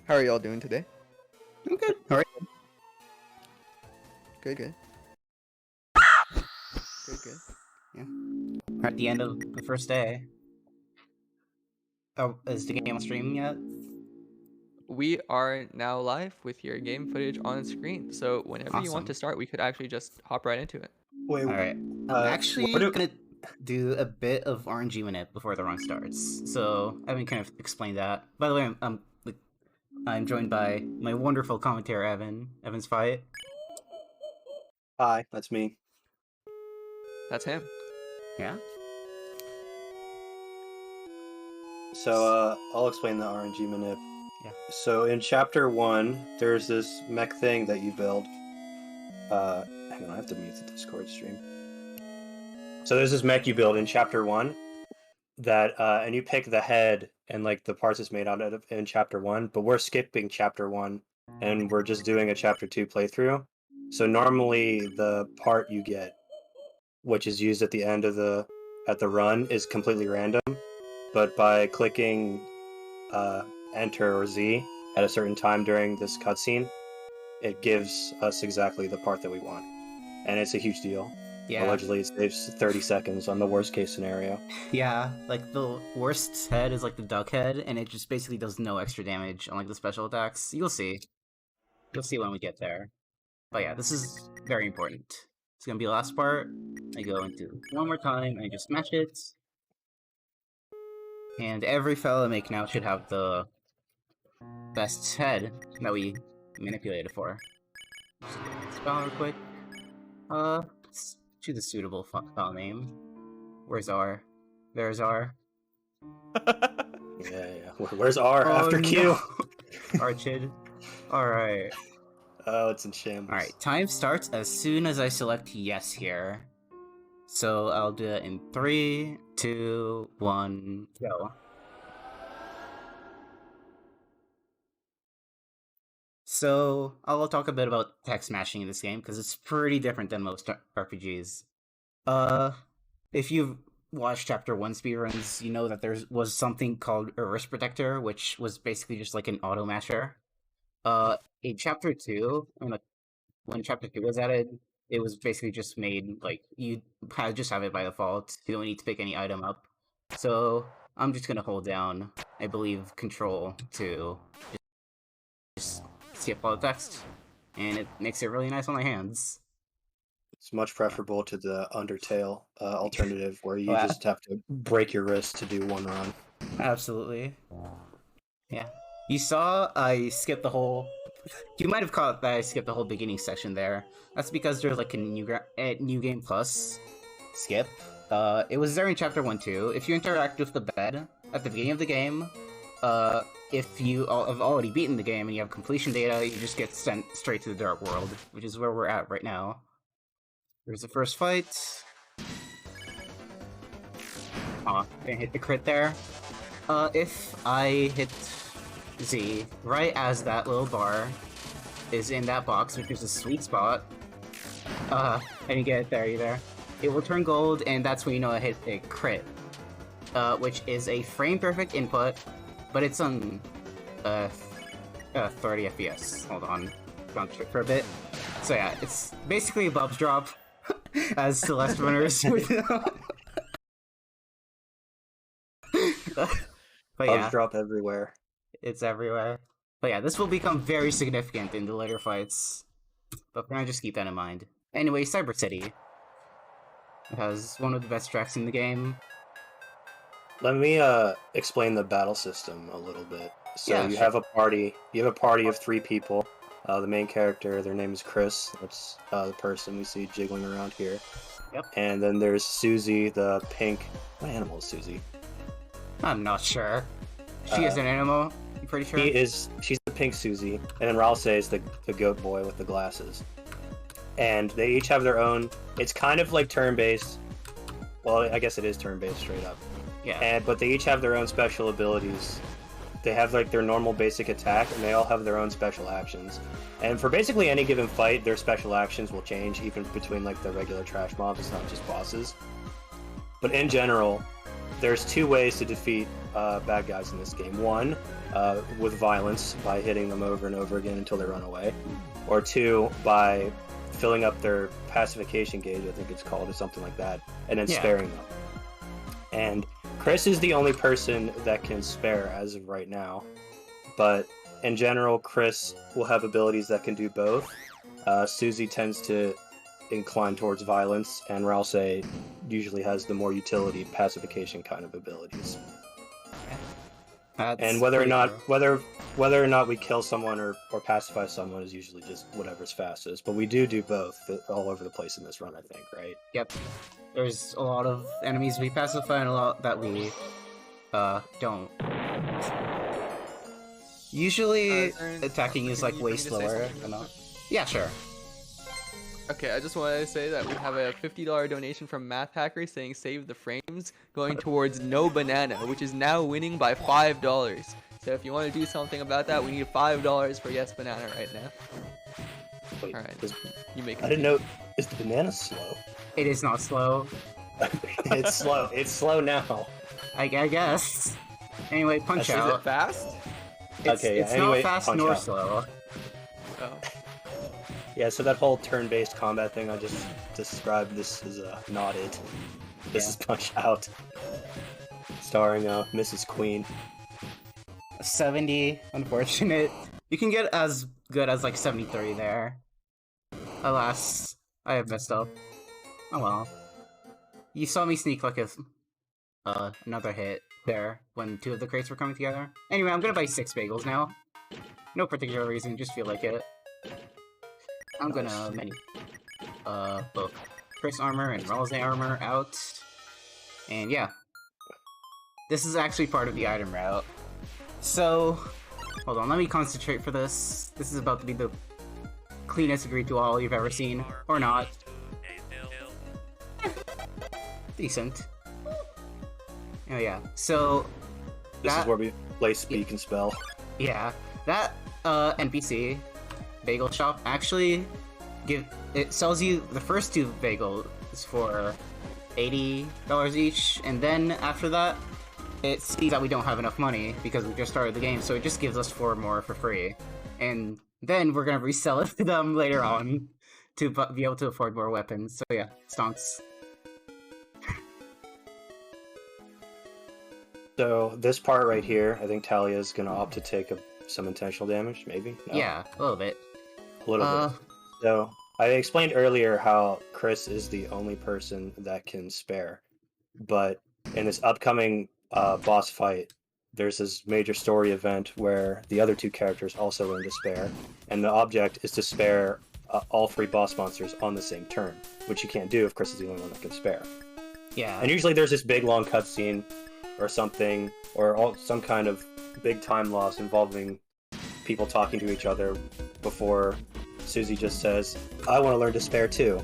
How are y'all doing today? I'm good. All right. Good, good. Good, good. Yeah. We're at the end of the first day. Oh, is the game on stream yet? We are now live with your game footage on screen. So whenever you want Awesome. to start, we could actually just hop right into it. Wait, All right. I'm actually gonna do a bit of RNG minute before the run starts. So I can kind of explain that. By the way, I'm joined by my wonderful commentator Evan. Evan's fight. Hi, that's me. That's him. Yeah. So I'll explain the RNG manip. Yeah. So in chapter 1, there's this mech thing that you build. Hang on, I have to mute the Discord stream. So there's this mech you build in chapter 1 that and you pick the head and like the parts it's made out of in chapter 1, but we're skipping chapter 1 and we're just doing a chapter 2 playthrough. So normally the part you get, which is used at the end of the run, is completely random. But by clicking Enter or Z at a certain time during this cutscene, it gives us exactly the part that we want. And it's a huge deal. Yeah. Allegedly, it saves 30 seconds on the worst case scenario. Yeah, like the worst head is like the duck head, and it just basically does no extra damage on like the special attacks. You'll see. You'll see when we get there. But yeah, this is very important. It's gonna be the last part. I go into one more time, and I just smash it. And every fella I make now should have the best head that we manipulated for. Just get this file real quick. Let's choose a suitable file name. Where's R? There's R. Yeah. Where's R after Q? No. Archid. Alright. Oh, it's in shambles. Alright, time starts as soon as I select yes here. So I'll do it in 3, 2, 1, go. So I'll talk a bit about tech smashing in this game because it's pretty different than most RPGs. If you've watched Chapter 1 speedruns, you know that there was something called a wrist protector, which was basically just like an auto masher. In Chapter 2, when Chapter 2 was added, it was basically just made, like, you just have it by default. You don't need to pick any item up. So I'm just gonna hold down, I believe, Control to just skip all the text, and it makes it really nice on my hands. It's much preferable to the Undertale alternative, where you just have to break your wrist to do one run. Absolutely. Yeah. You saw I skipped the whole... You might have caught that I skipped the whole beginning section there. That's because there's like a New Game Plus skip. It was there in Chapter 1 too. If you interact with the bed at the beginning of the game, if you have already beaten the game and you have completion data, you just get sent straight to the Dark World, which is where we're at right now. Here's the first fight. Aw, didn't hit the crit there. If I hit Z right as that little bar is in that box, which is a sweet spot, I didn't get it there either. It will turn gold, and that's when you know I hit a crit, which is a frame-perfect input, but it's on 30 FPS. Hold on, bounce it for a bit. So yeah, it's basically a Bub's drop, as Celeste runners would know. But yeah, Bugs drop everywhere. it's everywhere. But yeah, this will become very significant in the later fights. But for now, just keep that in mind. Anyway, Cyber City. It has one of the best tracks in the game. Let me explain the battle system a little bit. So Yeah, you sure. have a party. You have a party of 3 people. The main character, their name is Chris. That's the person we see jiggling around here. Yep. And then there's Susie, the pink. What animal is Susie? I'm not sure. She is an animal, I'm pretty sure. She's the pink Susie, and then Ralse is the goat boy with the glasses. And they each have their own. It's kind of like turn-based. Well, I guess it is turn-based straight up. Yeah. But they each have their own special abilities. They have like their normal basic attack, and they all have their own special actions. And for basically any given fight, their special actions will change, even between like the regular trash mobs. It's not just bosses. But in general, there's 2 ways to defeat bad guys in this game. One, with violence by hitting them over and over again until they run away, or two, by filling up their pacification gauge, I think it's called, or something like that, and then sparing them. And Chris is the only person that can spare as of right now, but in general, Chris will have abilities that can do both. Susie tends to incline towards violence, and Rouse usually has the more utility pacification kind of abilities. And whether or not we kill someone or pacify someone is usually just whatever's fastest. But we do both all over the place in this run, I think, right? Yep. There's a lot of enemies we pacify and a lot that we don't. Usually attacking is like way slower than not. Yeah, sure. Okay, I just wanted to say that we have a $50 donation from Math Hacker saying save the frames, going towards No Banana, which is now winning by $5. So if you want to do something about that, we need $5 for Yes Banana right now. Wait, Alright, you make it. I didn't know. Is the banana slow? It is not slow. It's slow. It's slow now. I guess. Anyway, punch Is out. it fast? It's anyway, not fast punch nor out. slow. Oh. Yeah, so that whole turn-based combat thing I just described, this is not it. This is Punch Out, starring Mrs. Queen. 70, unfortunate. You can get as good as like 73 there. Alas, I have messed up. Oh well. You saw me sneak like another hit there when two of the crates were coming together. Anyway, I'm gonna buy 6 bagels now. No particular reason, just feel like it. I'm gonna menu both Chris armor and Ralze armor out. And yeah. This is actually part of the item route. So, hold on, let me concentrate for this. This is about to be the cleanest agreed to all you've ever seen. Or not. Decent. Oh yeah, so... This is where we play Speak and Spell. Yeah, that NPC bagel shop actually it sells you the first 2 bagels for $80 each, and then after that it sees that we don't have enough money because we just started the game, so it just gives us 4 more for free, and then we're gonna resell it to them later on to be able to afford more weapons. So yeah, stonks. So this part right here, I think Talia is gonna opt to take some intentional damage, maybe? No? Yeah, a little bit. A little bit. So, I explained earlier how Chris is the only person that can spare, but in this upcoming boss fight, there's this major story event where the other 2 characters also learn to spare, and the object is to spare all 3 boss monsters on the same turn, which you can't do if Chris is the only one that can spare. Yeah. And usually there's this big long cutscene or something, or some kind of big time loss involving people talking to each other before Susie just says, I want to learn to spare too.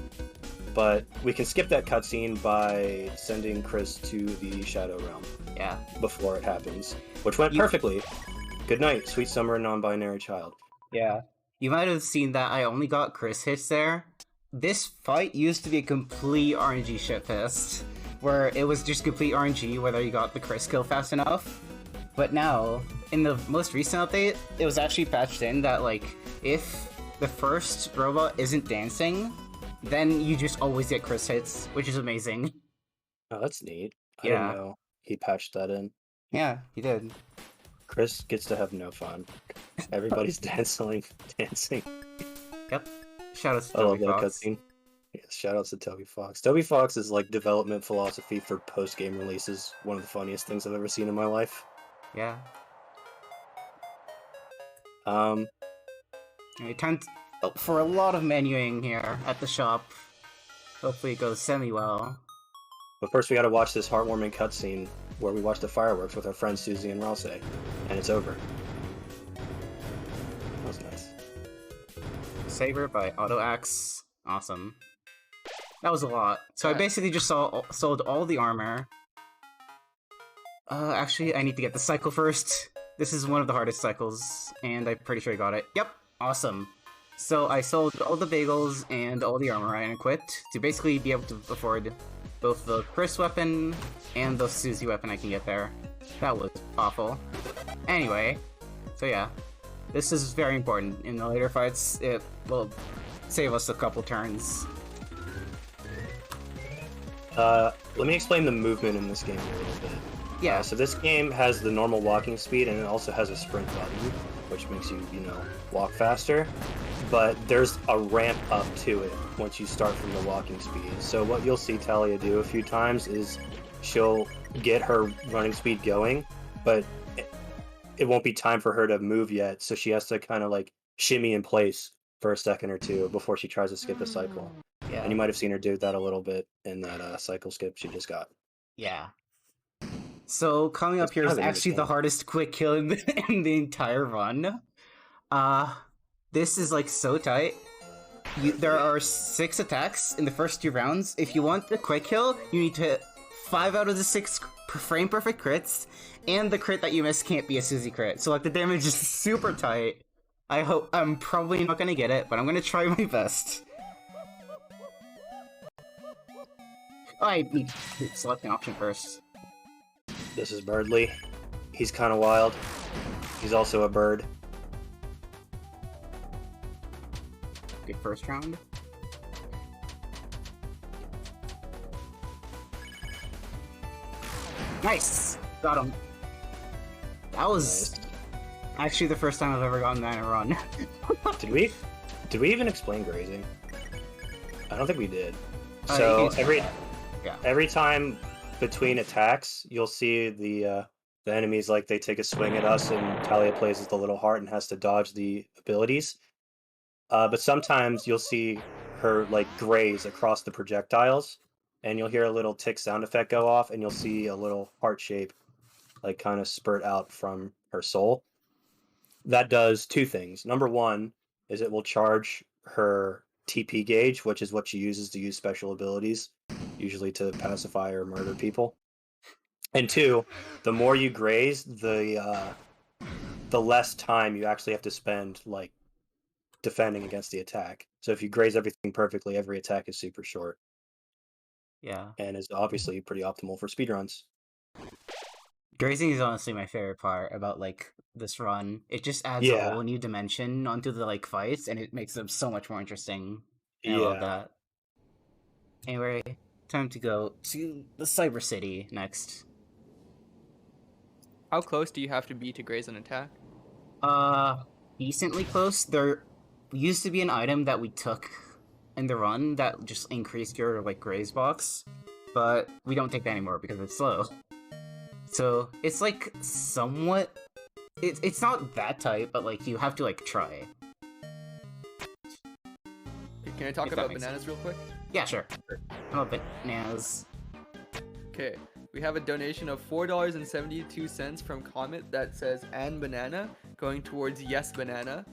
But we can skip that cutscene by sending Chris to the Shadow Realm. Yeah. Before it happens. Which went perfectly. Good night, sweet summer non-binary child. Yeah. You might have seen that I only got Chris hits there. This fight used to be a complete RNG shitfest, where it was just complete RNG whether you got the Chris kill fast enough. But now, in the most recent update, it was actually patched in that, like, if the first robot isn't dancing, then you just always get Chris hits, which is amazing. Oh, that's neat. I Yeah. didn't know he patched that in. Yeah, he did. Chris gets to have no fun. Everybody's dancing. Yep. Shout out to I love Toby that Fox. cutscene. Yes, shout outs to Toby Fox. Toby Fox's like development philosophy for post-game releases, one of the funniest things I've ever seen in my life. Yeah. Um, Time for a lot of menuing here at the shop. Hopefully it goes semi-well. but first we gotta watch this heartwarming cutscene where we watch the fireworks with our friends Susie and Ralse, and it's over. That was nice. Saber by Auto Axe. Awesome. That was a lot. So I basically just sold all the armor. Actually, I need to get the cycle first. This is one of the hardest cycles, and I'm pretty sure I got it. Yep, awesome. So I sold all the bagels and all the armor and quit to basically be able to afford both the Chris weapon and the Susie weapon I can get there. That was awful. Anyway, so yeah, this is very important. In the later fights, it will save us a couple turns. Let me explain the movement in this game a little bit. Yeah. So this game has the normal walking speed, and it also has a sprint button, which makes you, walk faster. But there's a ramp up to it once you start from the walking speed. So what you'll see Talia do a few times is she'll get her running speed going, but it won't be time for her to move yet, so she has to kind of like shimmy in place for a second or two before she tries to skip the cycle. Yeah. And you might have seen her do that a little bit in that cycle skip she just got. Yeah. So coming up here is actually the hardest quick kill in the entire run. This is like so tight. There are 6 attacks in the first 2 rounds. If you want the quick kill, you need to hit 5 out of the 6 frame perfect crits, and the crit that you miss can't be a Susie crit. So like the damage is super tight. I'm probably not gonna get it, but I'm gonna try my best. I need to select an option first. This is Birdly. He's kind of wild. He's also a bird. Good first round. Nice! Got him. That was actually the first time I've ever gotten that in a run. Did we even explain grazing? I don't think we did. You So can every time between attacks, you'll see the enemies, like, they take a swing at us, and Talia plays as the little heart and has to dodge the abilities. But sometimes you'll see her like graze across the projectiles, and you'll hear a little tick sound effect go off, and you'll see a little heart shape like kind of spurt out from her soul. That does 2 things. Number 1 is it will charge her TP gauge, which is what she uses to use special abilities, usually to pacify or murder people. And 2, the more you graze, the less time you actually have to spend like defending against the attack. So if you graze everything perfectly, every attack is super short. Yeah. And is obviously pretty optimal for speedruns. Grazing is honestly my favorite part about like this run. It just adds a whole new dimension onto the like fights, and it makes them so much more interesting. And I love that. Anyway, time to go to the Cyber City next. How close do you have to be to graze an attack? Decently close. There used to be an item that we took in the run that just increased your like graze box, but we don't take that anymore because it's slow. So it's like somewhat, it's not that tight, but like you have to like try. Can I talk about bananas real quick? Yeah, sure. About bananas. Okay, we have a donation of $4.72 from Comet that says "and banana" going towards Yes Banana,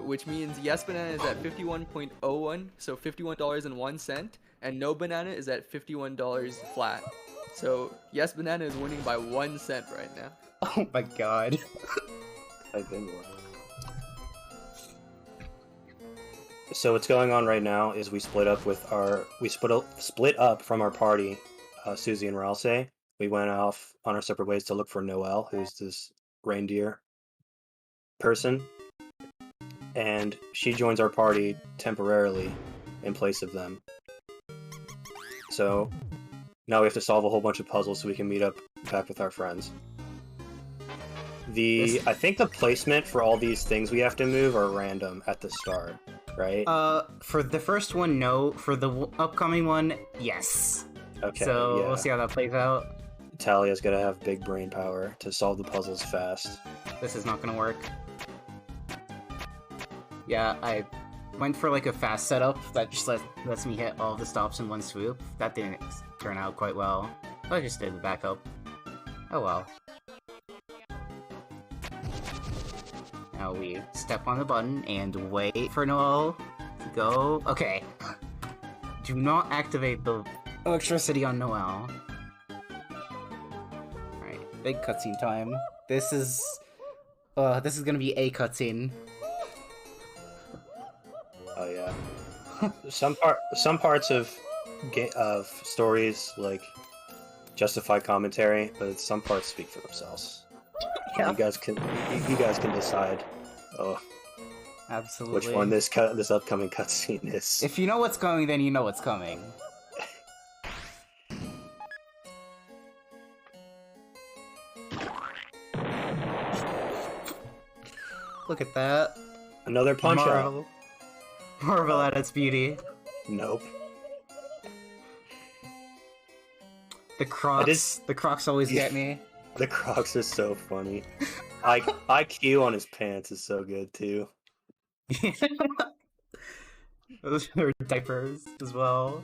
which means Yes Banana is at 51.01, so $51.01, and No Banana is at $51 flat. So Yes Banana is winning by 1 cent right now. Oh my god. I've been more. So what's going on right now is we split up from our party, Susie and Ralsei. We went off on our separate ways to look for Noelle, who's this reindeer person, and she joins our party temporarily in place of them. So now we have to solve a whole bunch of puzzles so we can meet up back with our friends. I think the placement for all these things we have to move are random at the start, right? For the first one, no. For the upcoming one, yes. Okay, so yeah. We'll see how that plays out. Talia's gonna have big brain power to solve the puzzles fast. This is not gonna work. Yeah, I went for like a fast setup that just lets me hit all the stops in one swoop. That didn't turn out quite well. I just did the backup. Oh well. Now we step on the button and wait for Noelle to go. Okay. Do not activate the electricity on Noelle. Alright, big cutscene time. This is gonna be a cutscene. Oh yeah. Some parts of stories, like justify commentary, but some parts speak for themselves. Yeah. You guys can decide. Oh, Absolutely. which one this upcoming cutscene is. If you know what's coming, then you know what's coming. Look at that. Another punch out. Marvel. Marvel at its beauty. Nope. The Crocs always get me. The Crocs are so funny. IQ on his pants is so good too. Those are diapers as well.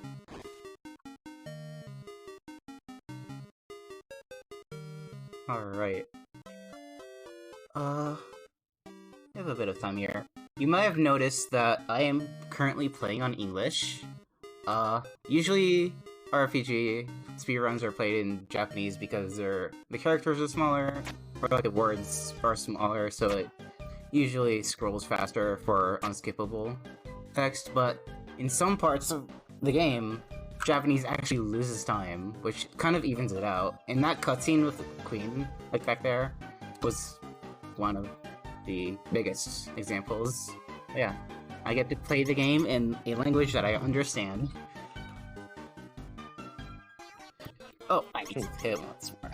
Alright. I have a bit of time here. You might have noticed that I am currently playing on English. Usually RPG speedruns are played in Japanese because the characters are smaller, or like the words are smaller, so it usually scrolls faster for unskippable text, but in some parts of the game, Japanese actually loses time, which kind of evens it out. And that cutscene with the Queen, like back there, was one of the biggest examples. Yeah, I get to play the game in a language that I understand. Oh, I need to hit once more.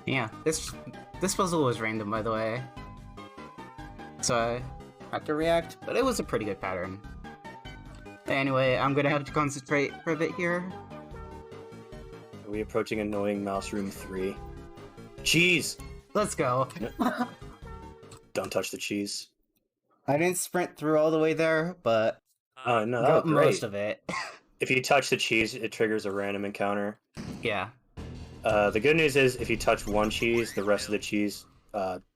Yeah, this puzzle was random, by the way. So I had to react, but it was a pretty good pattern. Anyway, I'm gonna have to concentrate for a bit here. Are we approaching annoying Mouse Room 3? Cheese! Let's go. Don't touch the cheese. I didn't sprint through all the way there, but Oh no, got great. most of it. If you touch the cheese, it triggers a random encounter. Yeah. The good news is, if you touch one cheese, the rest of the cheese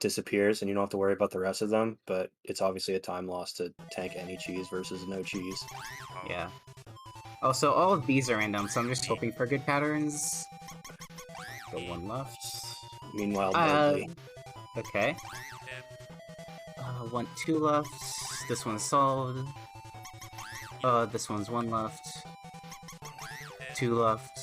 disappears, and you don't have to worry about the rest of them, but it's obviously a time loss to tank any cheese versus no cheese. Yeah. Also, all of these are random, so I'm just hoping for good patterns. Go one left. Meanwhile, Bentley. Okay. Two left. This one's solved. This one's one left. Two left.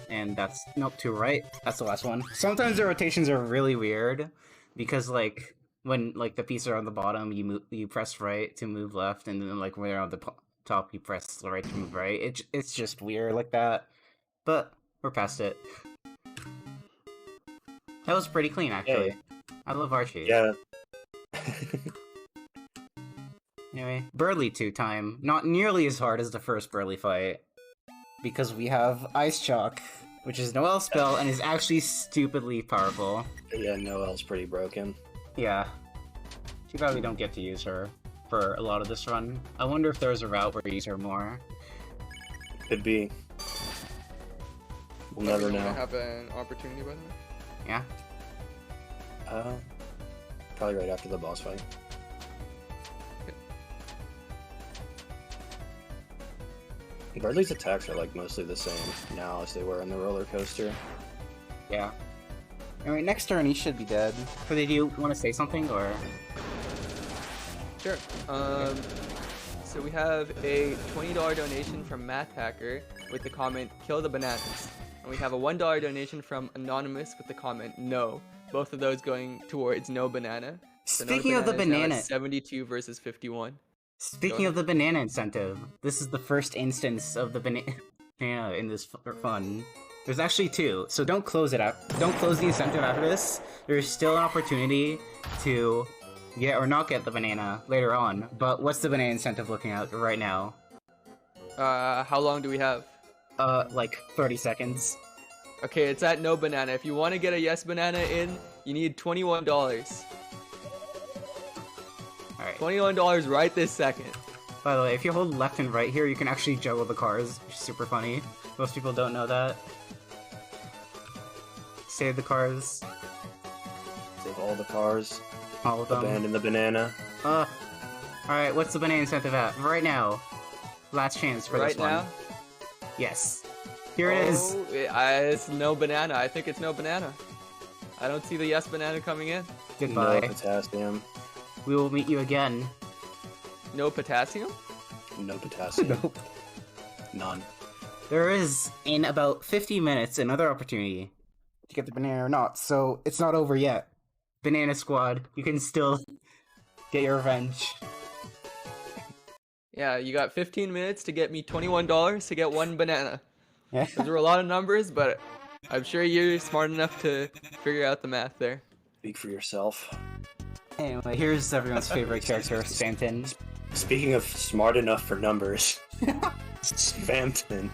And that's... Nope, two right. That's the last one. Sometimes the rotations are really weird, because, like, when, like, the pieces are on the bottom, you press right to move left, and then, like, when they're on the top, you press right to move right. It's just weird like that. But we're past it. That was pretty clean, actually. Hey. I love Archie. Yeah. Anyway, Burly 2 time. Not nearly as hard as the first Burly fight, because we have Ice Chalk, which is Noelle's spell and is actually stupidly powerful. Yeah, Noelle's pretty broken. Yeah. Too bad we don't get to use her for a lot of this run. I wonder if there's a route where we use her more. Could be. We'll never know. I have an opportunity, by the way. Yeah? Probably right after the boss fight. Bradley's attacks are like mostly the same now as they were in the roller coaster. Yeah. Alright, next turn he should be dead. Do you want to say something, or...? Sure. So we have a $20 donation from Math Hacker with the comment, "Kill the bananas." And we have a $1 donation from Anonymous with the comment, "No." Both of those going towards no banana. So Speaking of the is now banana... at 72 versus 51. Speaking of the banana incentive, this is the first instance of the banana in this fun. There's actually two, so don't close it out. Don't close the incentive after this. There's still an opportunity to get or not get the banana later on. But what's the banana incentive looking at right now? How long do we have? Like 30 seconds. Okay, it's at no banana. If you want to get a yes banana in, you need $21. Alright. $21 right this second. By the way, if you hold left and right here, you can actually juggle the cars, which is super funny. Most people don't know that. Save the cars. Save all the cars. All of them. Abandon the banana. Alright, what's the banana incentive at? Right now. Last chance for this one. Right now? Yes. Here it is. It's no banana. I think it's no banana. I don't see the yes banana coming in. Goodbye. No potassium. We will meet you again. No potassium? No potassium. Nope. None. there is, in about 50 minutes, another opportunity to get the banana or not, so it's not over yet. Banana Squad, you can still get your revenge. Yeah, you got 15 minutes to get me $21 to get one banana. Yeah. Those are a lot of numbers, but I'm sure you're smart enough to figure out the math there. Speak for yourself. Anyway, here's everyone's favorite character, Spamton. Speaking of smart enough for numbers, Spamton.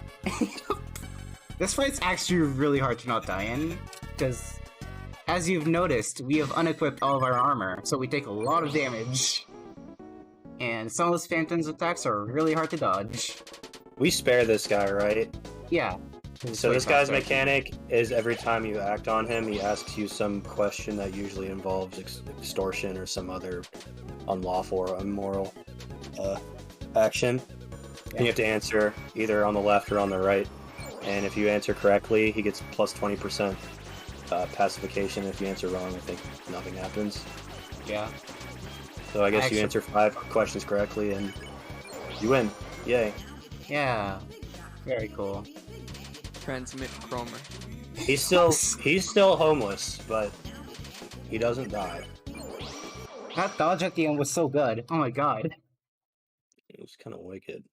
This fight's actually really hard to not die in, because, as you've noticed, we have unequipped all of our armor, so we take a lot of damage. And some of those Phantom's attacks are really hard to dodge. We spare this guy, right? Yeah. So this guy's mechanic is every time you act on him, he asks you some question that usually involves extortion or some other unlawful or immoral action. Yeah. And you have to answer either on the left or on the right. And if you answer correctly, he gets plus 20% pacification. If you answer wrong, I think nothing happens. Yeah. So I guess you answer 5 questions correctly and you win. Yay. Yeah. Very cool. Transmit Cromer. He's still homeless, but he doesn't die. That dodge at the end was so good. Oh my god. It was kind of wicked.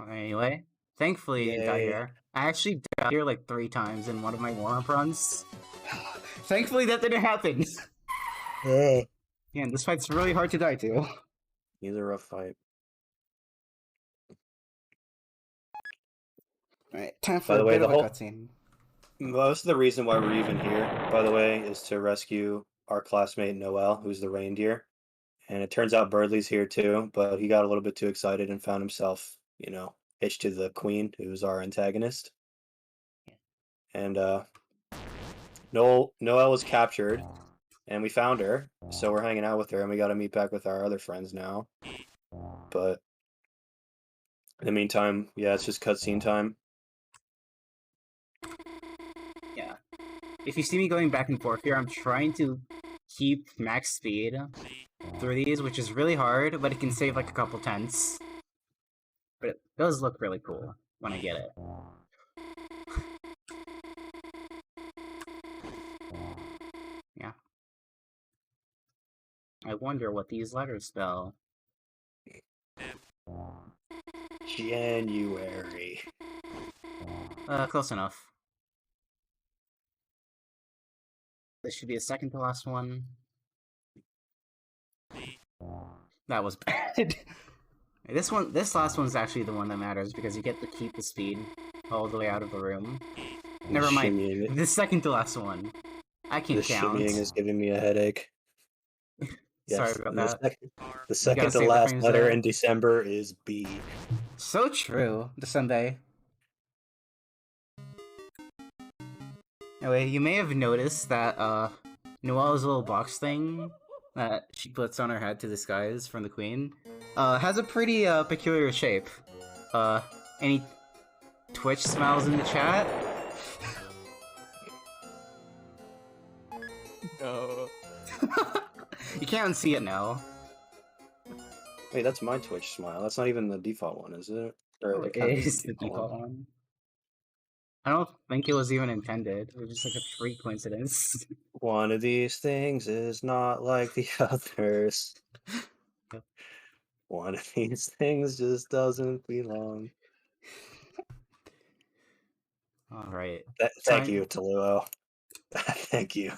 Anyway, thankfully you died here. I actually died here like 3 times in one of my warm-up runs. Thankfully that didn't happen. Yeah, and this fight's really hard to die to. He's a rough fight. Alright, time for By the a way, bit of the a whole- cutscene. Most of the reason why we're even here, by the way, is to rescue our classmate Noel, who's the reindeer. And it turns out Birdley's here too, but he got a little bit too excited and found himself, hitched to the queen, who's our antagonist. And Noel was captured, and we found her, so we're hanging out with her, and we got to meet back with our other friends now. But in the meantime, yeah, it's just cutscene time. Yeah. If you see me going back and forth here, I'm trying to keep max speed through these, which is really hard, but it can save like a couple tenths. But it does look really cool when I get it. Yeah. I wonder what these letters spell. January. Close enough. This should be a second to last one. That was bad. This last one's actually the one that matters because you get to keep the speed all the way out of the room. Never mind. Shimmying. The second to last one. I can The count. shimmying is giving me a headache. Sorry about that. The second to save the last frames letter there. in December is B. So true. The Sunday. Anyway, you may have noticed that Noelle's little box thing that she puts on her head to disguise from the queen has a pretty peculiar shape. Any Twitch smiles in the chat? No. You can't see it now. Wait, that's my Twitch smile. That's not even the default one, is it? Or It kind of is the default one. I don't think it was even intended. It was just like a freak coincidence. One of these things is not like the others. Yep. One of these things just doesn't belong. Alright. Thank Time- you, Toluo. Thank you.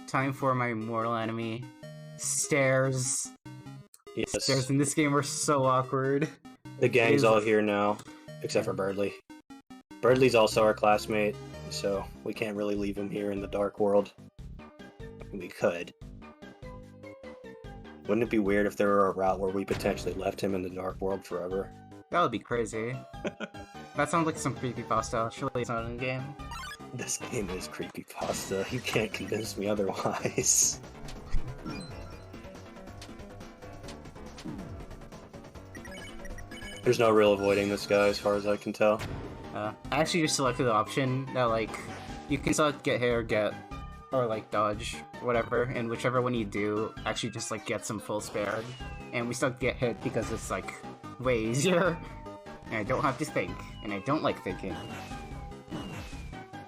Time for my mortal enemy. Stairs. Yes. Stairs in this game are so awkward. The gang's is- all here now, except for Birdley. Birdley's also our classmate, so we can't really leave him here in the dark world. We could. Wouldn't it be weird if there were a route where we potentially left him in the dark world forever? That would be crazy. That sounds like some creepypasta. Surely it's not in the game. This game is creepypasta. You can't convince me otherwise. There's no real avoiding this guy as far as I can tell. I actually just selected the option that, like, you can select get hit or get, or, like, dodge, whatever, and whichever one you do, actually just, like, get some full spared. And we still get hit because it's, like, way easier. And I don't have to think, and I don't like thinking.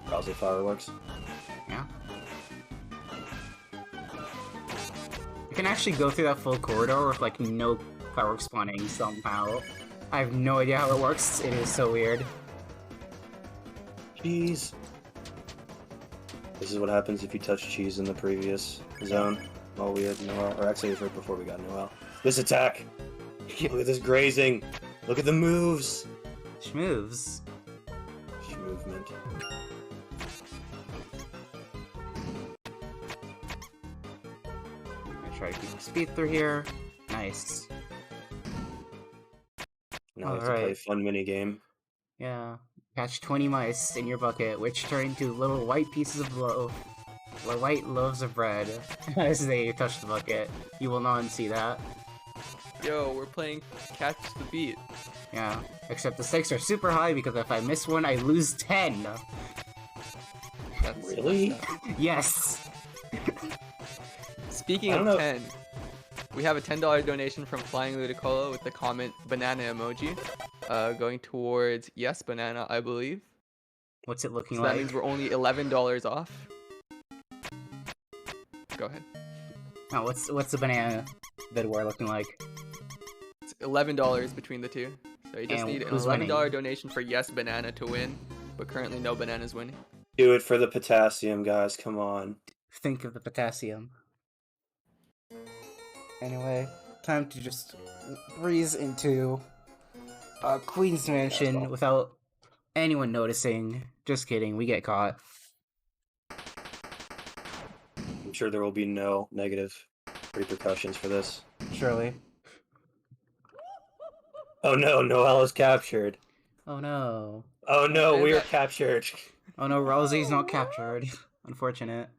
Probably fireworks. Yeah. You can actually go through that full corridor with, like, no fireworks spawning somehow. I have no idea how it works. It is so weird. Cheese. This is what happens if you touch cheese in the previous zone. Oh, we had Noel. Or actually, it was right before we got Noel. This attack! Look at this grazing! Look at the moves! Schmoves. Movement. I try to keep speed through here. Nice. Now we have to play a fun mini game. Yeah. Catch 20 mice in your bucket, which turn into little white pieces of white loaves of bread as they touch the bucket. You will not see that. Yo, we're playing Catch the Beat. Yeah. Except the stakes are super high because if I miss one, I lose 10. That's Really? Yes. Speaking of 10, we have a $10 donation from Flying Ludicolo with the comment banana emoji, going towards Yes Banana, I believe. What's it looking So like? that means we're only $11 off. Go ahead. Oh, what's the banana that we're looking like? It's $11 between the two. So you just And need an who's $11 winning? donation for Yes Banana to win, but currently no bananas winning. Do it for the potassium, guys. Come on. Think of the potassium. Anyway, time to just breeze into Queen's Mansion without anyone noticing. Just kidding, we get caught. I'm sure there will be no negative repercussions for this. Surely. Oh no, Noel is captured. Oh no. Oh no, we are captured. Oh no, Rosie's not captured. Unfortunate.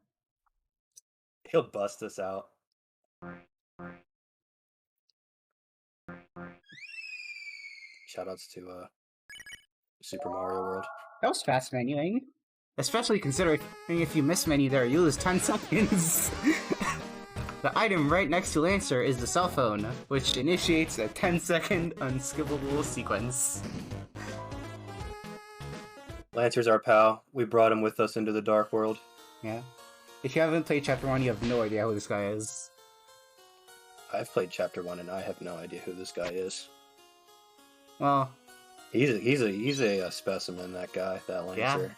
He'll bust us out. Shoutouts to Super Mario World. That was fast menuing. Especially considering if you miss menu there, you lose 10 seconds. The item right next to Lancer is the cell phone, which initiates a 10-second unskippable sequence. Lancer's our pal. We brought him with us into the Dark World. Yeah. If you haven't played Chapter 1, you have no idea who this guy is. I've played Chapter 1 and I have no idea who this guy is. Well, He's a specimen, that guy, that Lancer.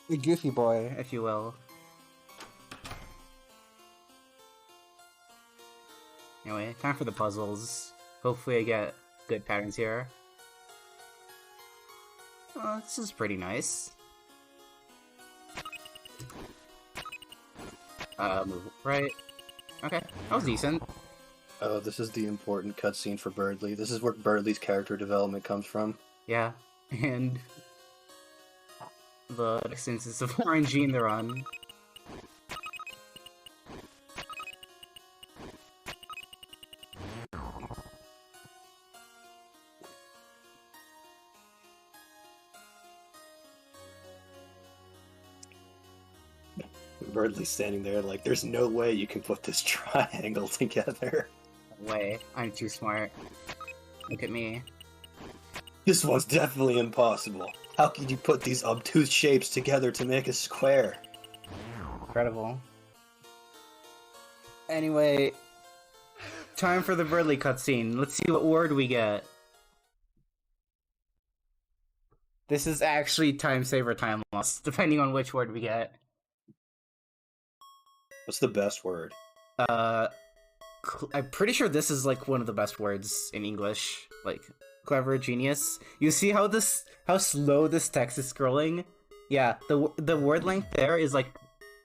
Yeah. a goofy boy, if you will. Anyway, time for the puzzles. Hopefully I get good patterns here. Oh, this is pretty nice. Move right. Okay, that was decent. Oh, this is the important cutscene for Birdley. This is where Birdley's character development comes from. Yeah, and the next instance of RNG in the run. Birdley's standing there like, there's no way you can put this triangle together. Way, I'm too smart. Look at me. This one's definitely impossible. How could you put these obtuse shapes together to make a square? Incredible. Anyway, time for the Birdley cutscene. Let's see what word we get. This is actually time saver, time loss, depending on which word we get. What's the best word? I'm pretty sure this is like one of the best words in English. Like, clever, genius. You see how slow this text is scrolling? Yeah, the word length there is like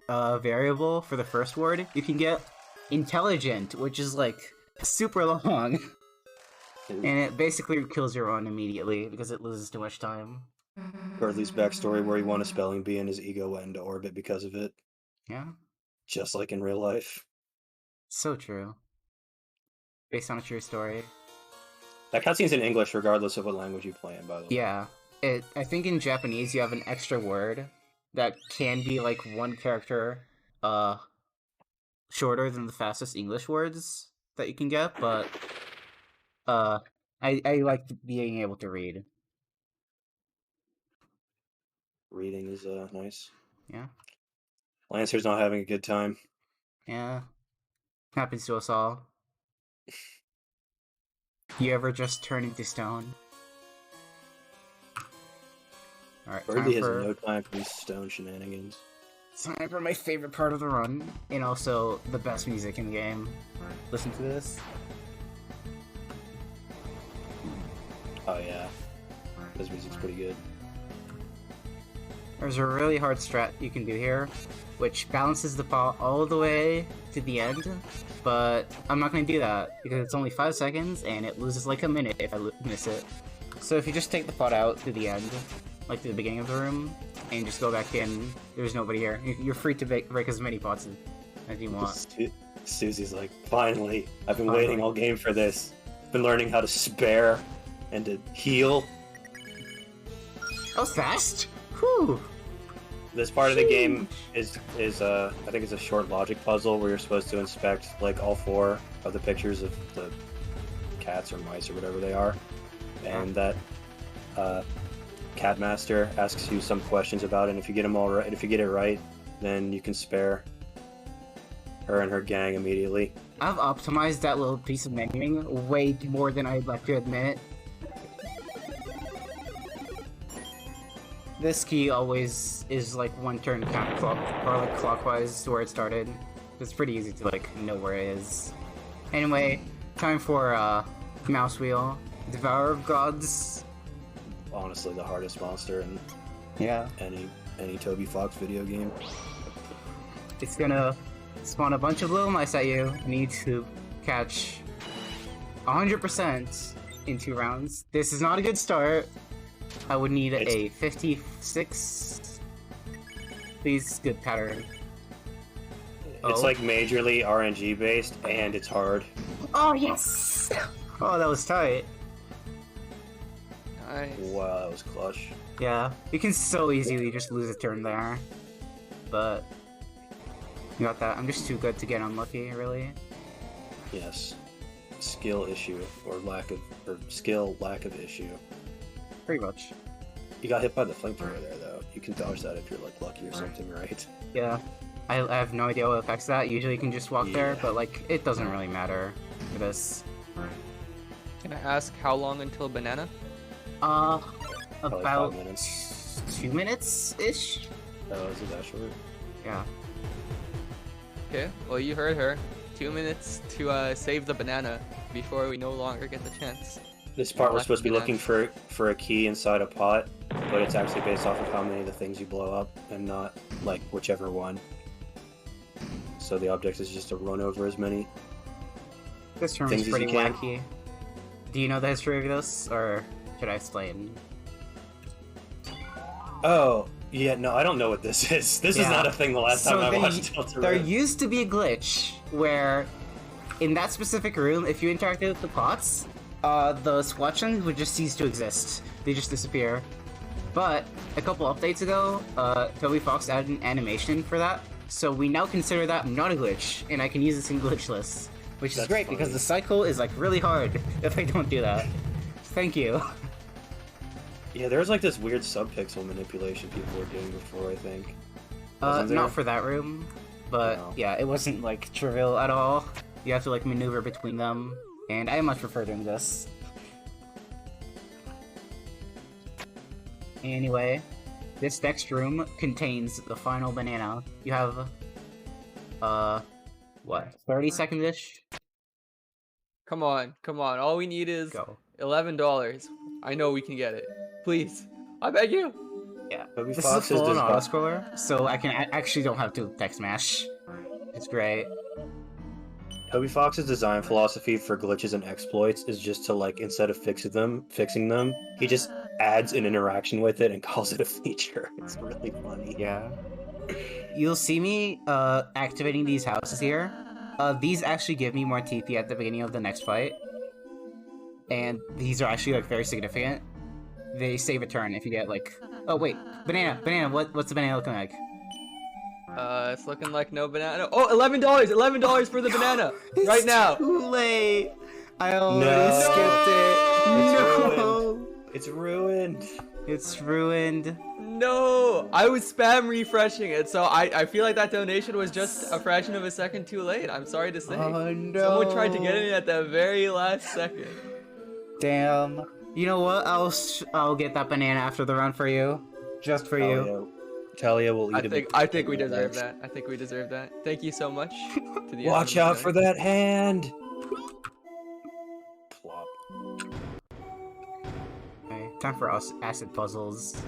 a variable for the first word. You can get intelligent, which is like super long. And it basically kills your own immediately because it loses too much time. Birdley's backstory where he won a spelling bee and his ego went into orbit because of it. Yeah, Just like in real life. so true. Based on a true story. That cutscene's in English regardless of what language you play in, by the way. Yeah, I think in Japanese you have an extra word that can be like one character shorter than the fastest English words that you can get, but I like being able to read. Reading is nice. Yeah. Lancer's not having a good time. Yeah. Happens to us all. You ever just turn into stone? Alright, Birdie has time no time for these stone shenanigans. for my favorite part of the run, and also the best music in the game. Listen to this. Oh yeah, this music's pretty good. There's a really hard strat you can do here, which balances the pot all the way to the end, but I'm not going to do that, because it's only 5 seconds, and it loses like a minute if I miss it. So if you just take the pot out to the end, like to the beginning of the room, and just go back in, there's nobody here. You're free to break as many pots as you want. Susie's like, finally, I've been waiting all game for this. Been learning how to spare and to heal. That was fast! Whew! This part of the game is I think it's a short logic puzzle where you're supposed to inspect like all 4 of the pictures of the cats or mice or whatever they are, and that cat master asks you some questions about it. And if you get them all right, if you get it right, then you can spare her and her gang immediately. I've optimized that little piece of menuing way more than I'd like to admit. This key always is like 1 turn counterclock or like clockwise to where it started. It's pretty easy to like know where it is. Anyway, time for mouse wheel. Devourer of Gods. Honestly, the hardest monster in Yeah. any Toby Fox video game. It's gonna spawn a bunch of little mice at you. You need to catch 100% in 2 rounds. This is not a good start. I would need a 56. Please, good pattern. It's like majorly RNG based, and it's hard. Oh yes! Oh, that was tight. Nice. Wow, that was clutch. Yeah, you can so easily just lose a turn there. But you got that. I'm just too good to get unlucky, really. Yes. Skill issue or lack of issue. Pretty much. You got hit by the flamethrower there, though. You can dodge that if you're like lucky or something, right? Yeah. I have no idea what affects that. Usually you can just walk there, Yeah. but like, it doesn't really matter for this. Can I ask how long until banana? Probably About 5 minutes. 2 minutes-ish? Oh, is it that short? Yeah. Okay, well you heard her. 2 minutes to save the banana before we no longer get the chance. This part we're Left supposed to be banana. looking for a key inside a pot, but it's actually based off of how many of the things you blow up, and not like whichever one. So the object is just to run over as many. This room Things is as pretty you can. wacky. Do you know the history of this, or should I explain? Oh, yeah, no, I don't know what this is. This is Yeah. not a thing the last time I watched Deltarune. There used to be a glitch where, in that specific room, if you interacted with the pots, the squatchins would just cease to exist. They just disappear. But a couple updates ago, Toby Fox added an animation for that, so we now consider that not a glitch, and I can use this in Glitchless, which is That's great because funny. the cycle is like really hard if I don't do that. Thank you. Yeah, there was like this weird subpixel manipulation people were doing before, I think. Wasn't there? Not for that room, but No. yeah, it wasn't like trivial at all. You have to like maneuver between them, and I much prefer doing this. Anyway, this next room contains the final banana. You have, what, 30 seconds-ish? Come on. All we need is Go. $11. I know we can get it. Please. I beg you. Yeah. Toby This is a Fox full-on design- auto-scroller, so I actually don't have to text smash. It's great. Toby Fox's design philosophy for glitches and exploits is just to like, instead of fixing them, he just adds an interaction with it and calls it a feature. It's really funny. Yeah. You'll see me activating these houses here. These actually give me more TP at the beginning of the next fight. And these are actually like very significant. They save a turn if you get like... Oh wait, banana, what's the banana looking like? It's looking like no banana. Oh, $11 for the banana! Right now! Too late! I already No! skipped it. No! It's ruined. It's ruined. No! I was spam refreshing it, so I feel like that donation was just a fraction of a second too late. I'm sorry to say. Oh no! Someone tried to get in at the very last second. Damn. You know what? I'll get that banana after the round for you, just for you. Talia will eat it. I think we deserve that. I think we deserve that. Thank you so much. To the Watch out for that hand. Plop. Okay, time for us acid puzzles.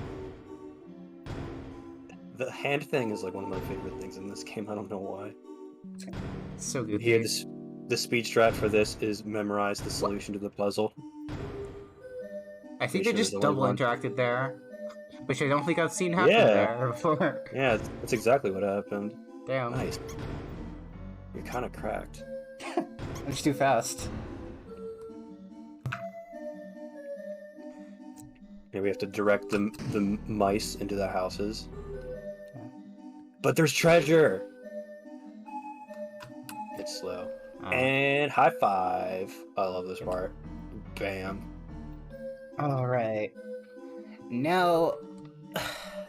The hand thing is like one of my favorite things in this game. I don't know why. So good. Here, the speed strat for this is memorize the solution to the puzzle. I think Pretty they sure just there's only double one. interacted there, which I don't think I've seen happen Yeah. there before. Yeah, that's exactly what happened. Damn. Nice. You're kind of cracked. I'm just too fast. Yeah, we have to direct the mice into the houses. But there's treasure! It's slow. Oh. And high five! I love this part. Bam. Alright. Now,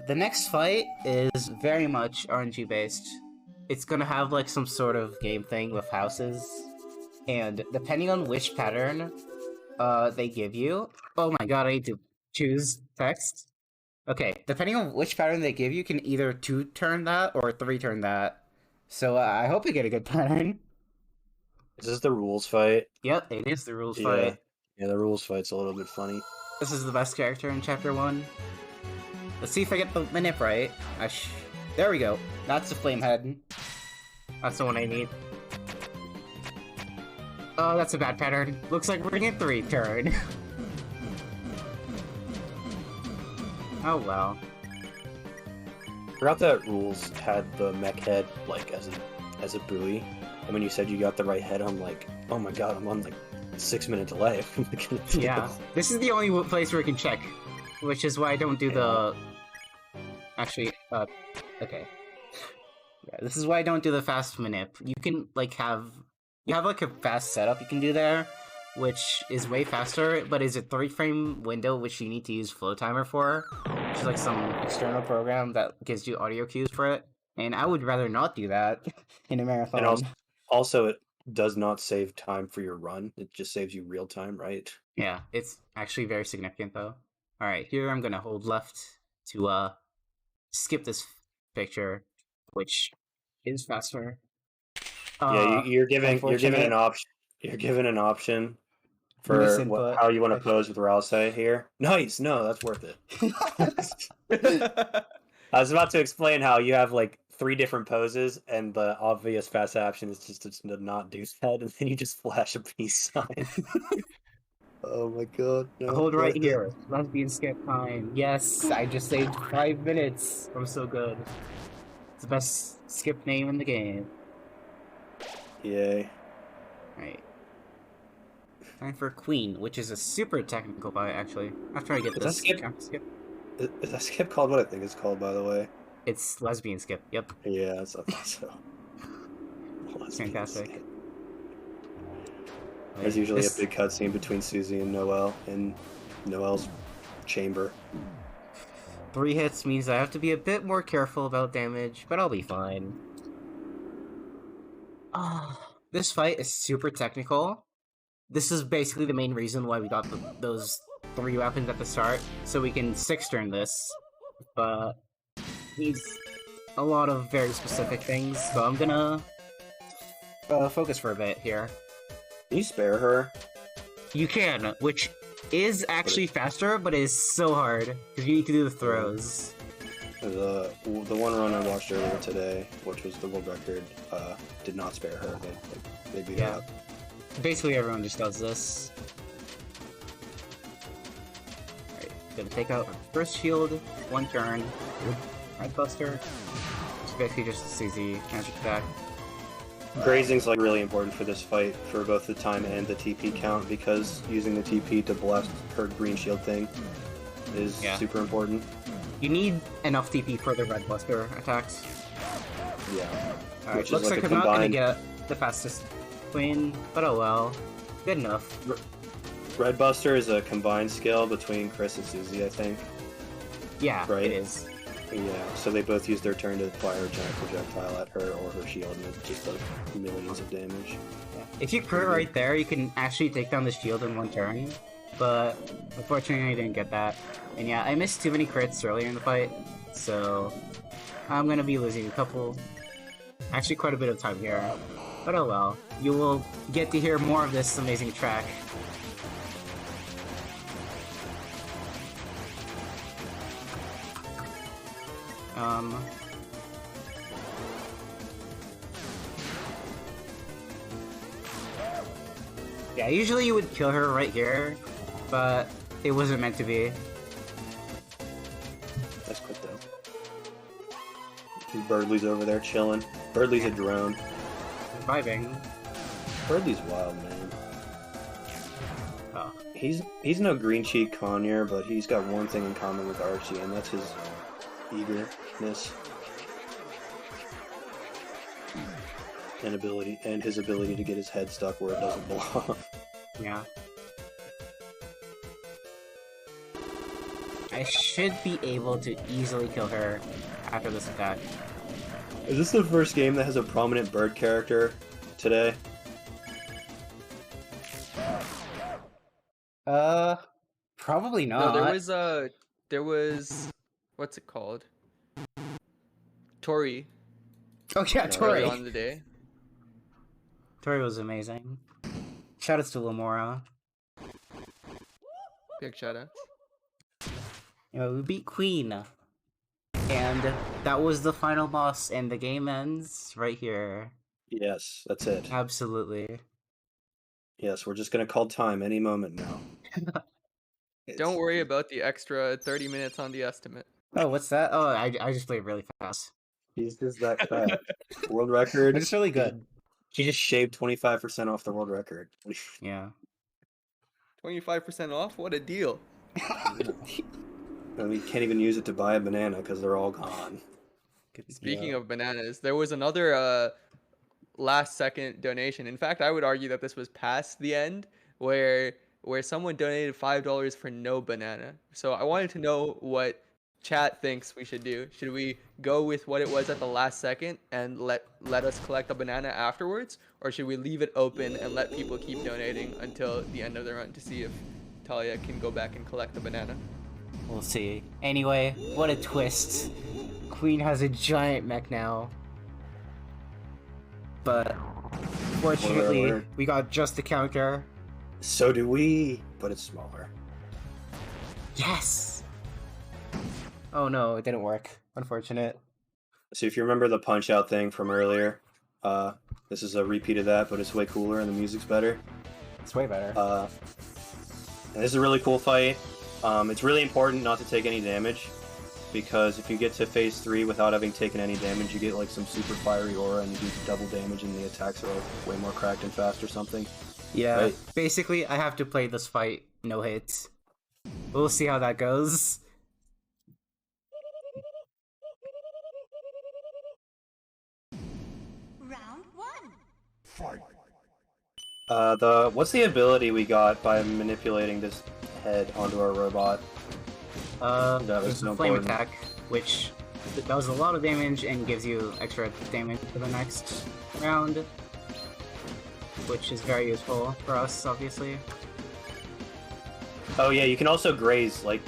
the next fight is very much RNG based. It's gonna have like some sort of game thing with houses. And depending on which pattern they give you... Oh my god, I need to choose text. Okay, depending on which pattern they give you, can either 2-turn that or 3-turn that. So I hope you get a good pattern. Is this the rules fight? Yep, it is the rules Yeah. fight. Yeah, the rules fight's a little bit funny. This is the best character in Chapter 1. Let's see if I get the manip right. There we go. That's the flame head. That's the one I need. Oh, that's a bad pattern. Looks like we're gonna get 3-turn. Oh well. Forgot that rules had the mech head like as a buoy, and when you said you got the right head, I'm like, oh my god, I'm on like 6-minute delay. Yeah. This is the only place where we can check, which is why I don't do the... Actually, okay. Yeah, this is why I don't do the fast manip. You can, like, have like, a fast setup you can do there, which is way faster, but is a 3-frame window which you need to use Flow Timer for, which is, like, some external program that gives you audio cues for it, and I would rather not do that in a marathon. And also, it does not save time for your run. It just saves you real time, right? Yeah, it's actually very significant, though. Alright, here I'm gonna hold left to, skip this picture, which is faster. Yeah, you're given unfortunate. an option. You're given an option for Misinput. how you want to pose with Rouse here. Nice, no, that's worth it. I was about to explain how you have like 3 different poses, and the obvious fast action is just to not do that, and then you just flash a peace sign. Oh my god! No, Hold right here. Lesbian skip time. Yes, I just saved 5 minutes. I'm so good. It's the best skip name in the game. Yay! Right. Time for Queen, which is a super technical fight, actually. After I get Is this that skip? skip. Is that skip called what I think it's called, by the way? It's lesbian skip. Yep. Yeah, I thought so. Fantastic. Skip. There's usually This- a big cutscene between Susie and Noelle in Noelle's chamber. 3 hits means I have to be a bit more careful about damage, but I'll be fine. This fight is super technical. This is basically the main reason why we got those 3 weapons at the start, so we can 6-turn this, but needs a lot of very specific things, so I'm gonna focus for a bit here. Can you spare her? You can, which is actually faster, but it is so hard, because you need to do the throws. The one run I watched earlier today, which was the world record, did not spare her. They beat her Yeah. up. Basically everyone just does this. Alright, gonna take out our first shield, 1 turn, Red Buster. It's basically just a CZ magic attack. Grazing's like really important for this fight for both the time and the TP count, because using the TP to blast her green shield thing is super important. You need enough TP for the Red Buster attacks. Yeah. Alright, Which is looks like like a I'm not gonna combined- get the fastest win, but oh well. Good enough. Red Buster is a combined skill between Chris and Susie, I think. Yeah, Right? it is. Yeah, so they both use their turn to fire a giant projectile at her or her shield, and it just does millions of damage. Yeah. If you crit right there, you can actually take down the shield in one turn. But unfortunately, I didn't get that. And yeah, I missed too many crits earlier in the fight, so I'm gonna be losing actually quite a bit of time here. But oh well, you will get to hear more of this amazing track. Yeah, usually you would kill her right here, but it wasn't meant to be. That's quick though. Birdley's over there chilling. Birdley's a drone. Surviving. Birdley's wild, man. Oh. He's no green cheek connier, but he's got one thing in common with Archie, and that's his eagerness and his ability to get his head stuck where it doesn't belong. Yeah. I should be able to easily kill her after this attack. Is this the first game that has a prominent bird character today? Probably not. No, there was what's it called? Tori. Oh yeah, Tori. On the day. Tori was amazing. Shoutouts to Lamora. Big shout out. You know, we beat Queen. And that was the final boss, and the game ends right here. Yes, that's it. Absolutely. Yes, we're just gonna call time any moment now. Don't worry about the extra 30 minutes on the estimate. Oh, what's that? Oh, I just played really fast. He's just that fast. World record. It's really good. She just shaved 25% off the world record. Yeah. 25% off? What a deal. And we can't even use it to buy a banana because they're all gone. Speaking of bananas, there was another last second donation. In fact, I would argue that this was past the end where someone donated $5 for no banana. So I wanted to know what chat thinks we should do. Should we go with what it was at the last second and let us collect a banana afterwards, or should we leave it open and let people keep donating until the end of the run to see if Talia can go back and collect the banana? We'll see. Anyway, what a twist. Queen has a giant mech now. But fortunately, we got just the counter. So do we, but it's smaller. Yes! Oh no, it didn't work. Unfortunate. So if you remember the Punch-Out thing from earlier, this is a repeat of that, but it's way cooler and the music's better. It's way better. And this is a really cool fight. It's really important not to take any damage, because if you get to phase 3 without having taken any damage, you get like some super fiery aura and you do double damage and the attacks are like way more cracked and fast or something. Yeah, right? Basically I have to play this fight no hits. We'll see how that goes. Round 1. Fight. What's the ability we got by manipulating this head onto our robot? That was a so flame important. attack, which does a lot of damage and gives you extra damage for the next round, which is very useful for us, obviously. Oh yeah, you can also graze like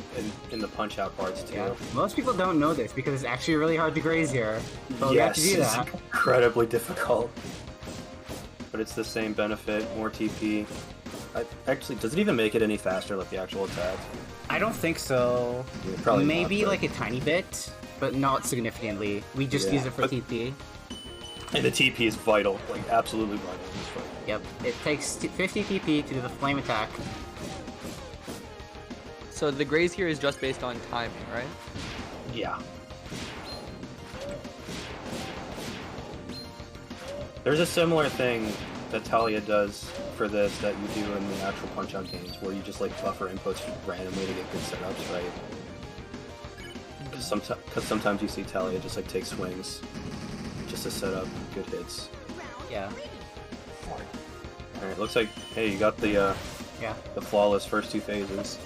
in the Punch-Out parts too. Yeah, most people don't know this because it's actually really hard to graze here, but we have to Yes, do it's that. incredibly difficult. But it's the same benefit, more TP. Actually, does it even make it any faster, like the actual attacks? I don't think so. Yeah, probably Maybe not, but- like a tiny bit, but not significantly. We just Yeah, use it for but- TP. And the TP is vital, like absolutely vital in this fight. Yep, it takes 50 TP to do the flame attack. So the graze here is just based on timing, right? Yeah. There's a similar thing that Talia does for this that you do in the actual Punch-Out games, where you just like buffer inputs randomly to get good setups, right? Because sometimes you see Talia just like take swings just to set up good hits. Yeah. Alright, looks like, hey, you got the Yeah. flawless first 2 phases.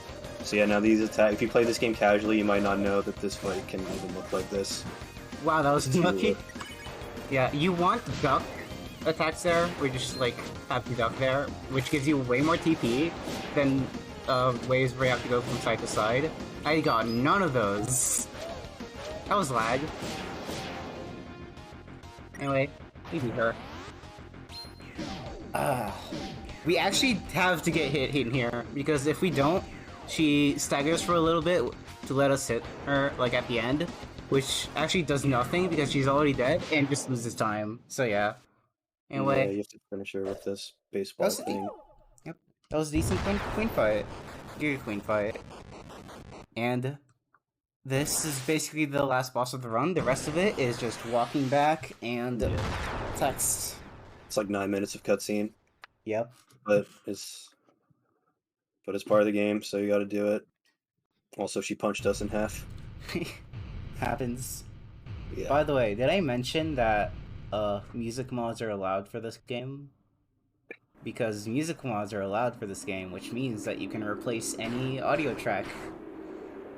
So yeah, now these attack. If you play this game casually, you might not know that this fight can even look like this. Wow, that was It's too lucky. lit. Yeah, you want duck attacks there, where you just like have the duck there, which gives you way more TP than ways where you have to go from side to side. I got none of those. That was lag. Anyway, we beat her. We actually have to get hit in here, because if we don't, she staggers for a little bit to let us hit her, like, at the end, which actually does nothing because she's already dead and just loses time. So yeah. Yeah, Anyway, you have to finish her with this that baseball was thing. yep, that was a decent queen fight. Good queen fight. And this is basically the last boss of the run. The rest of it is just walking back and text. It's like 9 minutes of cutscene, Yep. but it's part of the game, so you got to do it. Also, she punched us in half. Happens. Yeah. By the way, did I mention that music mods are allowed for this game? Because music mods are allowed for this game, which means that you can replace any audio track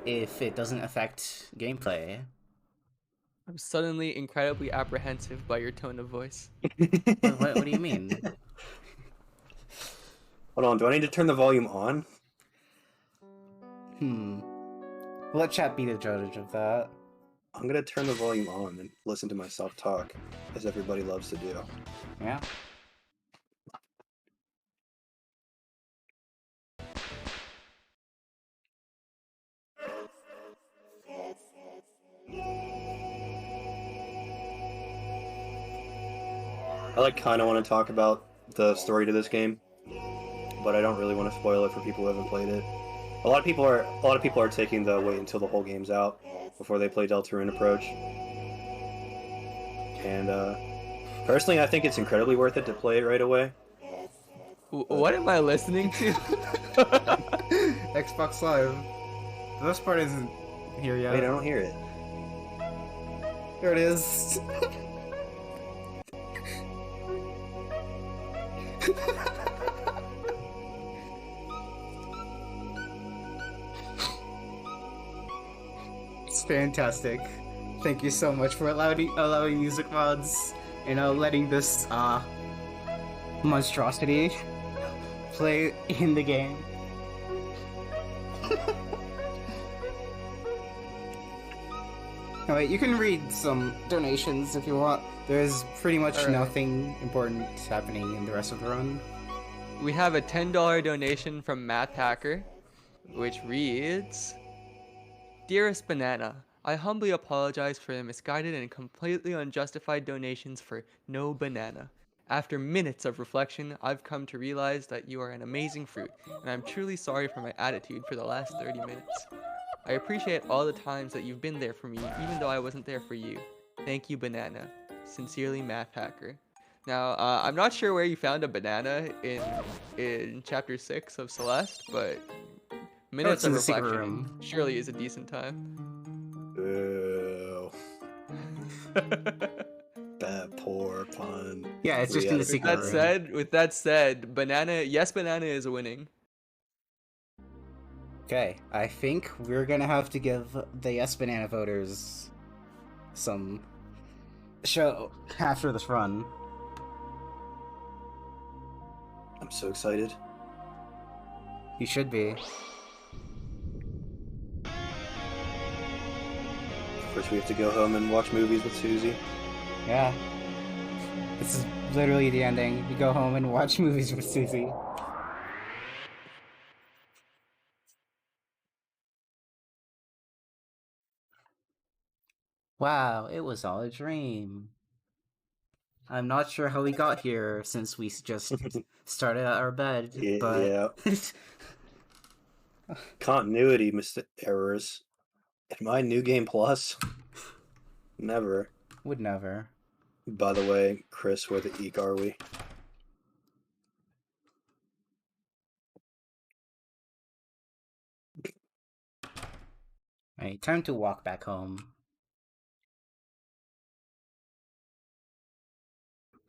if it doesn't affect gameplay. I'm suddenly incredibly apprehensive by your tone of voice. What do you mean? Hold on, do I need to turn the volume on? Let chat be the judge of that. I'm gonna turn the volume on and listen to myself talk, as everybody loves to do. Yeah. I like kind of want to talk about the story to this game, but I don't really want to spoil it for people who haven't played it. A lot of people are taking the wait until the whole game's out before they play Deltarune approach. And personally, I think it's incredibly worth it to play it right away. What am I listening to? Xbox Live. The best part isn't here yet. Wait, I don't hear it. There it is. It's fantastic. Thank you so much for allowing music mods and letting this monstrosity play in the game. Alright, you can read some donations if you want. There's pretty much Alright. nothing important happening in the rest of the run. We have a $10 donation from Matt Hacker, which reads, Dearest Banana, I humbly apologize for the misguided and completely unjustified donations for no banana. After minutes of reflection, I've come to realize that you are an amazing fruit, and I'm truly sorry for my attitude for the last 30 minutes. I appreciate all the times that you've been there for me, even though I wasn't there for you. Thank you, Banana. Sincerely, Math Hacker. Now, I'm not sure where you found a banana in Chapter 6 of Celeste, but minutes in of the secret reflection room. surely is a decent time. Boo. Bad poor pun. Yeah, it's just in the secret room. With that said, banana is winning. Okay, I think we're gonna have to give the Yes Banana voters some show after this run. I'm so excited. You should be. First, we have to go home and watch movies with Susie. Yeah. This is literally the ending. You go home and watch movies with Susie. Wow, it was all a dream. I'm not sure how we got here since we just started at our bed, but... Yeah. Continuity errors. In my New Game Plus? Never. Would never. By the way, Chris, where the eek are we? Alright, time to walk back home.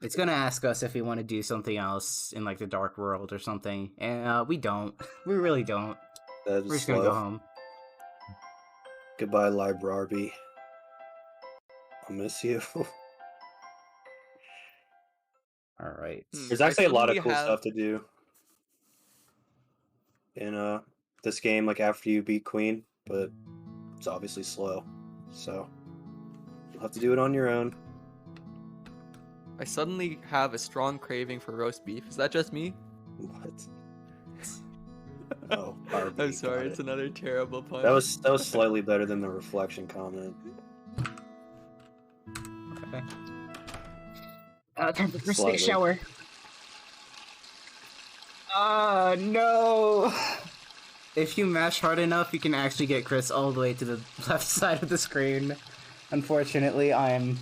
It's gonna ask us if we want to do something else in like the dark world or something, and we don't. We really don't. That We're was just gonna go slow. home. Goodbye, Librarby. I'll miss you. All right. There's I actually a lot of suddenly cool have. stuff to do in this game, like after you beat Queen, but it's obviously slow. So you'll have to do it on your own. I suddenly have a strong craving for roast beef. Is that just me? What? Oh, RB, I'm sorry, got it's it. another terrible pun. That was slightly better than the reflection comment. Okay. Time for a Slightly. stick shower. No! If you mash hard enough, you can actually get Chris all the way to the left side of the screen. Unfortunately, I'm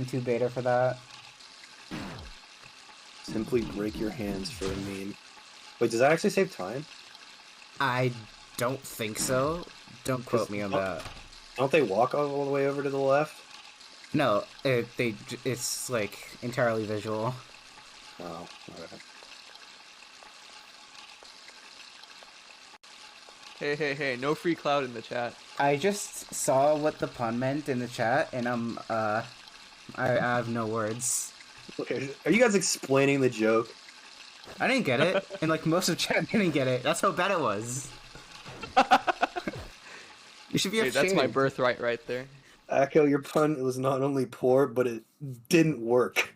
too beta for that. Simply break your hands for a meme. Wait, does that actually save time? I don't think so. Don't quote me on that. Don't they walk all the way over to the left? No, it's like entirely visual. Oh, alright. Hey, no free cloud in the chat. I just saw what the pun meant in the chat, and I have no words. Okay, are you guys explaining the joke? I didn't get it, and like most of chat didn't get it. That's how bad it was. You should be Hey, ashamed. that's my birthright right there. Akko, your pun was not only poor, but it didn't work.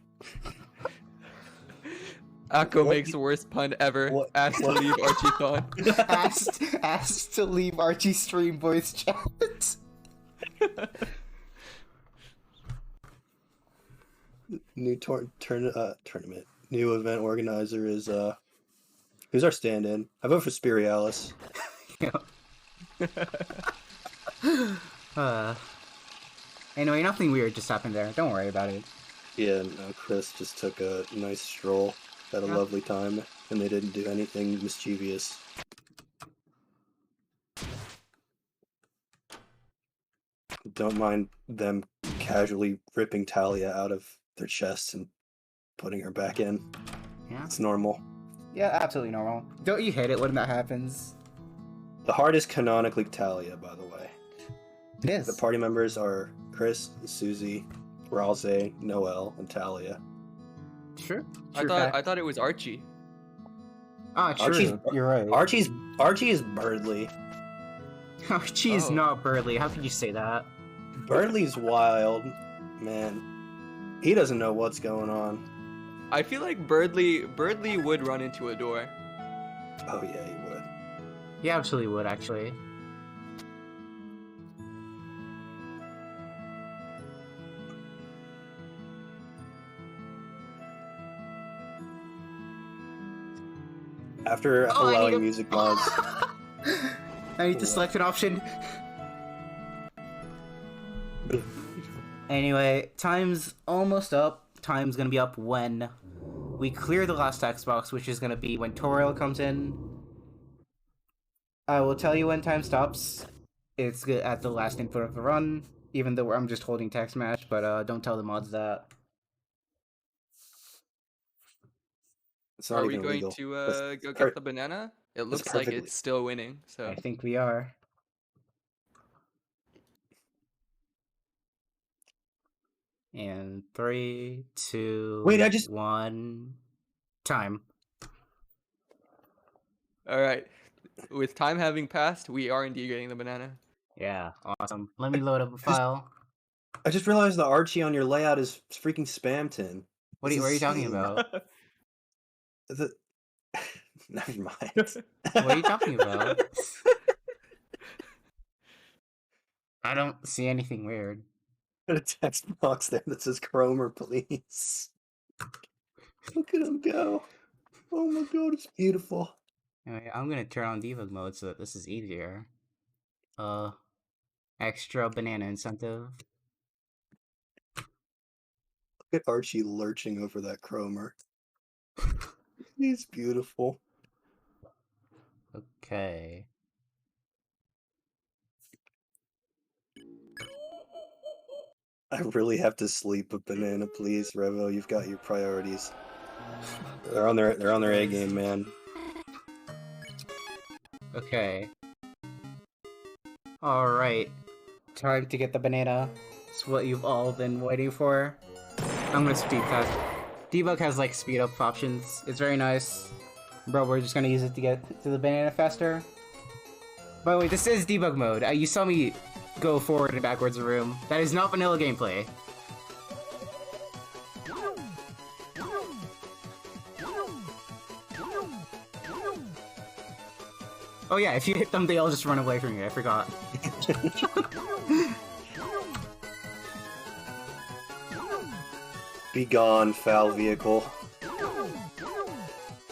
Akko What? makes the worst pun ever. What? Asked to leave ARCHIETHON. asked to leave Archie stream voice chat. New tournament. New event organizer is who's our stand-in? I vote for Spirialis. Anyway, nothing weird just happened there. Don't worry about it. Yeah, no, Chris just took a nice stroll, had a lovely time, and they didn't do anything mischievous. Don't mind them casually ripping Talia out of their chests and putting her back in. Yeah. It's normal. Yeah, absolutely normal. Don't you hate it when that happens? The heart is canonically Talia, by the way. It is. The party members are Chris, Susie, Ralze, Noel, and Talia. True. I thought it was Archie. Ah, true. Archie's- You're right. Archie is Birdly. Archie is Oh. not Burley. How could you say that? Birdly's wild, man. He doesn't know what's going on. I feel like Birdly would run into a door. Oh yeah, he would. He absolutely would, actually. After Oh, I need allowing a- music mods, I need to select an option. Anyway, time's almost up. Time's gonna be up when we clear the last text box, which is gonna be when Toriel comes in. I will tell you when time stops. It's good at the last input of the run, even though I'm just holding text match, but don't tell the mods that. it's not Are we even going legal. to That's go per- get the banana? It looks like perfectly- it's still winning. So I think we are. And 3, 2, Wait, I just- 1, time. all right. With time having passed, we are indeed getting the banana. Yeah, awesome. Let me load up a file. I just realized the Archie on your layout is freaking Spamton. What are you talking insane. about? Never mind. What are you talking about? I don't see anything weird. Got a text box there that says Cromer, please. Look at him go. Oh my god, it's beautiful. Anyway, I'm gonna turn on debug mode so that this is easier. Extra banana incentive. Look at Archie lurching over that Cromer. He's beautiful. Okay. I really have to sleep a banana, please, Revo. You've got your priorities. They're on their A game, man. Okay. Alright. Time to get the banana. It's what you've all been waiting for. I'm gonna speed test. Debug has like speed up options. It's very nice. Bro, we're just gonna use it to get to the banana faster. By the way, this is debug mode. You saw me go forward and backwards the room. That is not vanilla gameplay. Oh yeah, if you hit them, they all just run away from you. I forgot. Be gone, foul vehicle.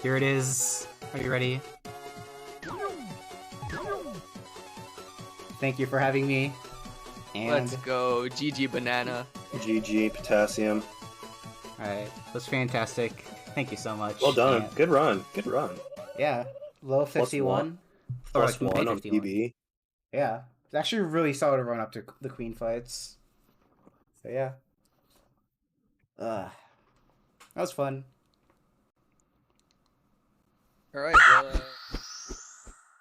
Here it is. Are you ready? Thank you for having me. And Let's go, GG banana. GG, potassium. alright, that's fantastic. Thank you so much. Well done. And- Good run. Good run. yeah, low 51. Plus like, one on 51. PB. Yeah, it's actually a really solid run up to the queen fights. So yeah. That was fun. All right. Well,